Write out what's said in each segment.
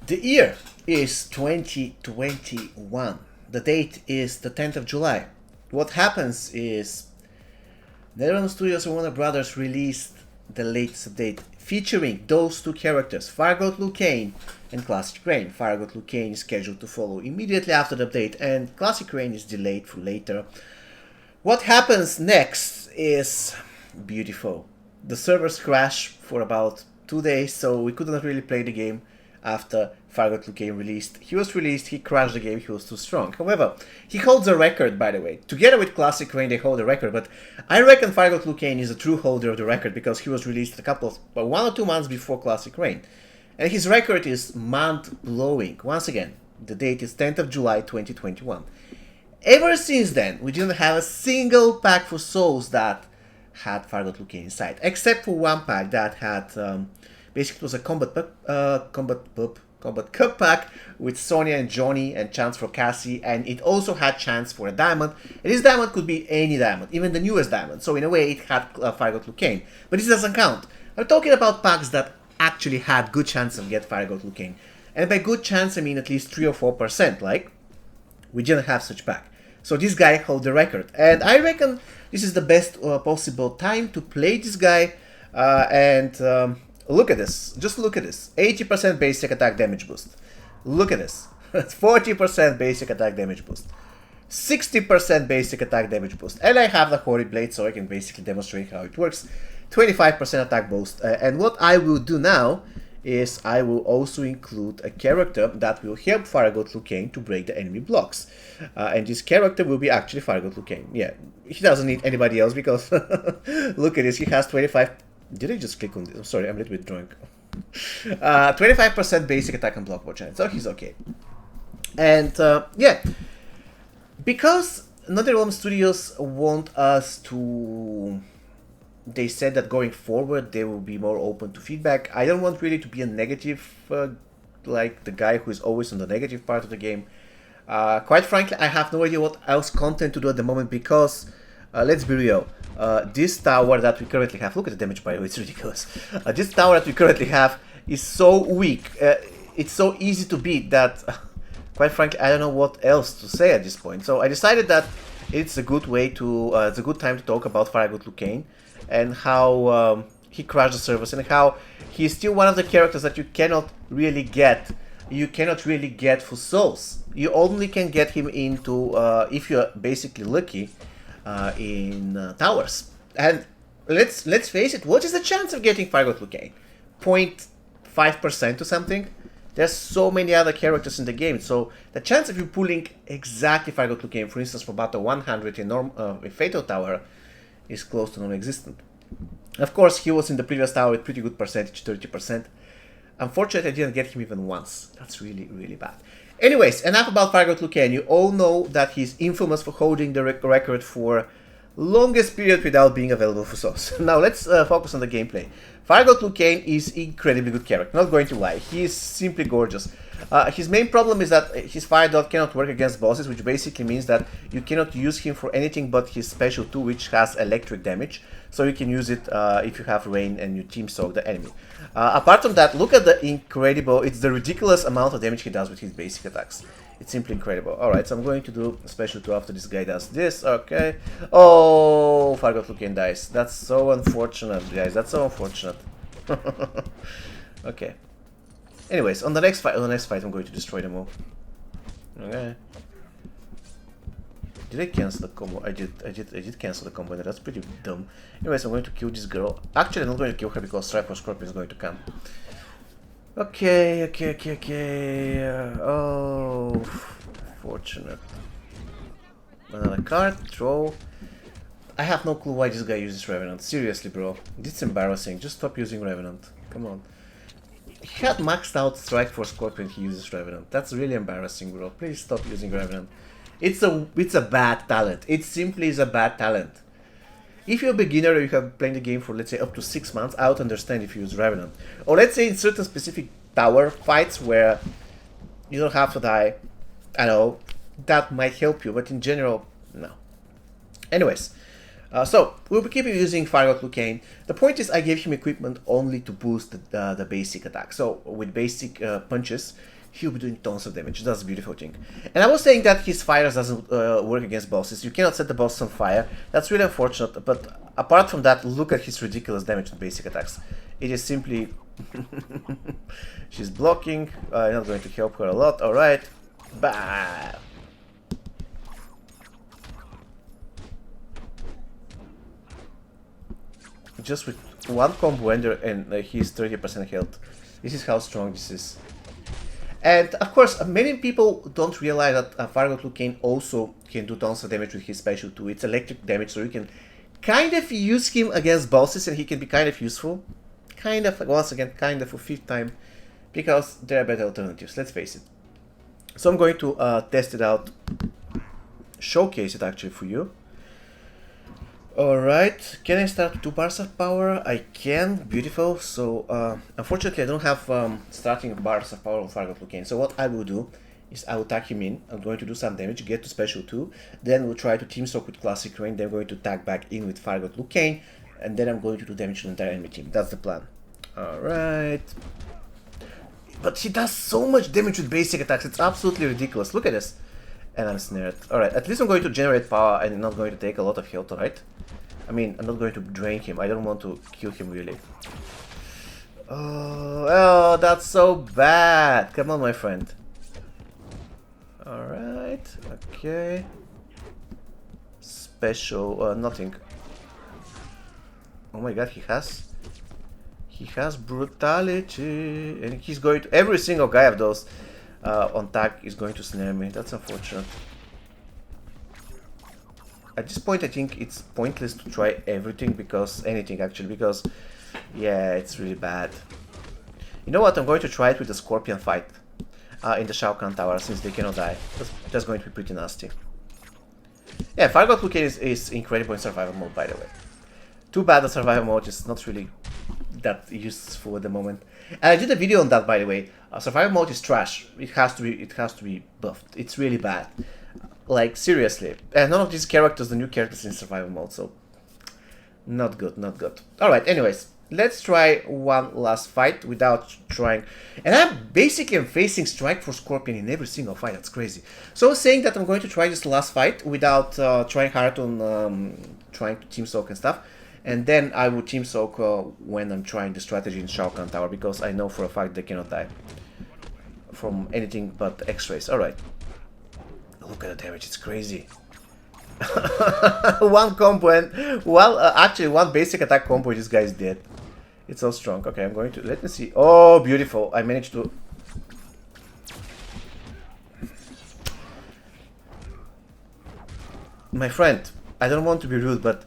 The year is 2021. The date is the 10th of July. What happens is Netherlands Studios and Warner Brothers released the latest update featuring those two characters, Fire God Liu Kang and Classic Rain. Fire God Liu Kang is scheduled to follow immediately after the update, and Classic Rain is delayed for later. What happens next is beautiful. The servers crashed for about 2 days, so we could not really play the game after Fire God Liu Kang released. He was released, he crashed the game, he was too strong. However, he holds a record, by the way. Together with Classic Rain, they hold a record, but I reckon Fire God Liu Kang is a true holder of the record because he was released a couple of, 1 or 2 months before Classic Rain. And his record is mind-blowing. Once again, the date is 10th of July 2021. Ever since then, we didn't have a single pack for souls that had Fire God Liu Kang inside, except for one pack that had, basically it was a combat cup pack with Sonya and Johnny and chance for Cassie, and it also had chance for a diamond, and this diamond could be any diamond, even the newest diamond, so in a way it had Fire God Liu Kang, but this doesn't count. I'm talking about packs that actually had good chance of get Fire God Liu Kang, and by good chance I mean at least 3 or 4%, like, we didn't have such pack. So this guy holds the record, and I reckon this is the best possible time to play this guy, look at this, just look at this, 80% basic attack damage boost, look at this, 40% basic attack damage boost, 60% basic attack damage boost, and I have the Holy Blade so I can basically demonstrate how it works, 25% attack boost, and what I will do now is I will also include a character that will help Fire God Liu Kang to break the enemy blocks. And this character will be actually Fire God Liu Kang. Yeah, he doesn't need anybody else because look at this, he has 25... Did I just click on this? I'm sorry, I'm a little bit drunk. 25% basic attack and block watch, so he's okay. And yeah, because NetherRealm Studios want us to... They said that going forward they will be more open to feedback. I don't want really to be a negative, like the guy who is always on the negative part of the game. Quite frankly, I have no idea what else content to do at the moment because, let's be real, this tower that we currently have, look at the damage by the way, it's ridiculous. This tower that we currently have is so weak, it's so easy to beat that, quite frankly, I don't know what else to say at this point. So I decided that it's a good way to, it's a good time to talk about Fire God Liu Kang and how he crashed the servers and how he's still one of the characters that you cannot really get. You cannot really get for souls. You only can get him into, if you're basically lucky, in towers. And let's face it, what is the chance of getting Fire God Liu Kang? 0.5% or something? There's so many other characters in the game, so the chance of you pulling exactly Fire God Liu Kang, for instance, for battle 100 in a Fatal Tower, is close to non-existent. Of course, he was in the previous tower with pretty good percentage, 30%. Unfortunately, I didn't get him even once. That's really, really bad. Anyways, enough about Fire God Liu Kang. You all know that he's infamous for holding the record for longest period without being available for souls. Now let's focus on the gameplay. Fire God Liu Kang is incredibly good character, not going to lie. He is simply gorgeous. His main problem is that his fire dot cannot work against bosses, which basically means that you cannot use him for anything but his special 2, which has electric damage. So you can use it if you have rain and you team soak the enemy. Apart from that, look at the incredible, it's the ridiculous amount of damage he does with his basic attacks. It's simply incredible. Alright, so I'm going to do a special 2 after this guy does this. Okay. Oh, Fire God Liu Kang dies. That's so unfortunate, guys. That's so unfortunate. Okay. Anyways, on the next fight, I'm going to destroy them all. Okay. Did I cancel the combo? I did cancel the combo. That's pretty dumb. Anyways, I'm going to kill this girl. Actually, I'm not going to kill her because Striper Scorpion is going to come. Okay. Oh, fortunate. Another card. Throw. I have no clue why this guy uses Revenant. Seriously, bro. This is embarrassing. Just stop using Revenant. Come on. He had maxed out Strike for Scorpion, he uses Revenant. That's really embarrassing, bro. Please stop using Revenant. It's a bad talent. It simply is a bad talent. If you're a beginner or you have played the game for, let's say, up to 6 months, I would understand if you use Revenant. Or let's say in certain specific tower fights where you don't have to die, I know, that might help you, but in general, no. Anyways, so we'll be keeping using Fire God Liu Kang. The point is I gave him equipment only to boost the basic attack. So with basic punches, he'll be doing tons of damage. That's a beautiful thing. And I was saying that his fires doesn't work against bosses. You cannot set the boss on fire. That's really unfortunate. But apart from that, look at his ridiculous damage with basic attacks. It is simply... She's blocking. I'm not going to help her a lot. Alright. Bah! Just with one combo ender and he's 30% health. This is how strong this is. And of course, many people don't realize that Fire God Liu Kang also can do tons of damage with his special too. It's electric damage, so you can kind of use him against bosses and he can be kind of useful. Kind of, once again, kind of for 5th time. Because there are better alternatives, let's face it. So I'm going to test it out. Showcase it actually for you. Alright, can I start with 2 bars of power? I can, beautiful. So, unfortunately I don't have starting bars of power on Fire God Liu Kang. So what I will do is I will tag him in. I'm going to do some damage, get to special 2. Then we'll try to team soak with Classic Rain. Then I'm going to tag back in with Fire God Liu Kang. And then I'm going to do damage to the entire enemy team. That's the plan. Alright. But she does so much damage with basic attacks. It's absolutely ridiculous. Look at this. And I'm snared. Alright, at least I'm going to generate power and I'm not going to take a lot of health, alright? I mean, I'm not going to drain him. I don't want to kill him, really. Oh, that's so bad. Come on, my friend. Alright, okay. Special, nothing. Oh my god, he has brutality. And he's going to... Every single guy of those on tag is going to snare me. That's unfortunate. At this point I think it's pointless to try everything, because anything actually, because yeah, it's really bad. You know what, I'm going to try it with the Scorpion fight in the Shao Kahn Tower, since they cannot die. That's going to be pretty nasty. Yeah, Fire God Liu Kang is incredible in survival mode, by the way. Too bad the survival mode is not really that useful at the moment. And I did a video on that, by the way. Survival mode is trash. It has to be buffed. It's really bad. Like, seriously. And none of these characters, the new characters in survival mode, so... Not good, not good. Alright, anyways. Let's try one last fight without trying... And I'm basically facing Strike for Scorpion in every single fight, that's crazy. So I was saying that I'm going to try this last fight without trying hard on trying to Team Soak and stuff. And then I will Team Soak when I'm trying the strategy in Shao Kahn Tower, because I know for a fact they cannot die from anything but X-rays. Alright. Look at the damage, it's crazy. One combo and... Well, actually one basic attack combo, this guy is dead. It's so strong. Okay, I'm going to... Let me see. Oh, beautiful. I managed to... My friend, I don't want to be rude, but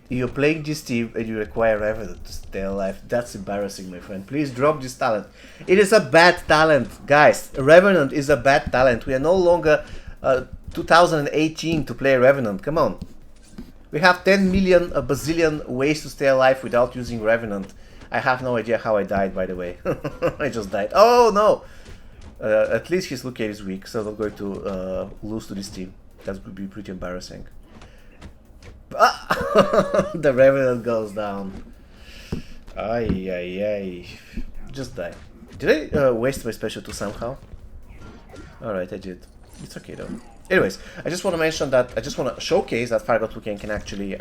you're playing this team and you require Revenant to stay alive. That's embarrassing, my friend. Please drop this talent. It is a bad talent, guys. Revenant is a bad talent. We are no longer 2018 to play Revenant. Come on. We have 10 million, a bazillion ways to stay alive without using Revenant. I have no idea how I died, by the way. I just died. Oh, no! At least his Liu Kang is weak, so I'm not going to lose to this team. That would be pretty embarrassing. The Revenant goes down. Ay, ay, ay. Just die. Did I waste my special 2 somehow? Alright, I did. It's okay though. Anyways, I just want to mention that, I just want to showcase that Fire God Liu Kang can actually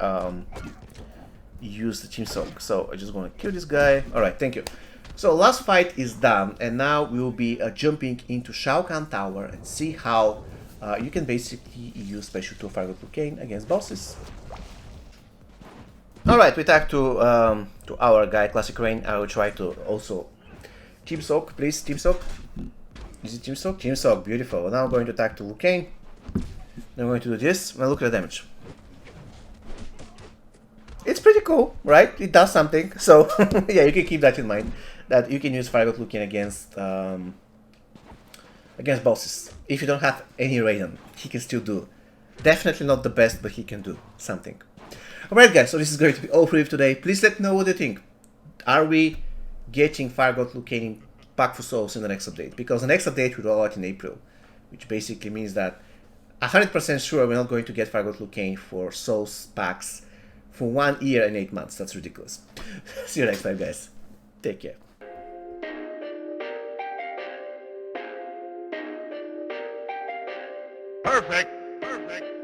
use the Team Soak. So I just want to kill this guy. Alright, thank you. So last fight is done, and now we will be jumping into Shao Kahn Tower and see how you can basically use special 2 Fire God Liu Kang against bosses. Alright, we tag to our guy, Classic Rain. I will try to also Team Soak, please, Team Soak. Is it Team Soak? Team Soak, beautiful. Now I'm going to attack to Liu Kang. Then I'm going to do this. Now look at the damage. It's pretty cool, right? It does something. So, yeah, you can keep that in mind. That you can use Fire God Liu Kang against bosses. If you don't have any Raiden, he can still do. Definitely not the best, but he can do something. Alright guys, so this is going to be all for you today. Please let me know what you think. Are we getting Fire God Liu Kang in Pack for Souls in the next update? Because the next update will roll out in April, which basically means that 100% sure we're not going to get Fire God Liu Kang for Souls packs for 1 year and 8 months. That's ridiculous. See you next time, guys. Take care. Perfect. Perfect.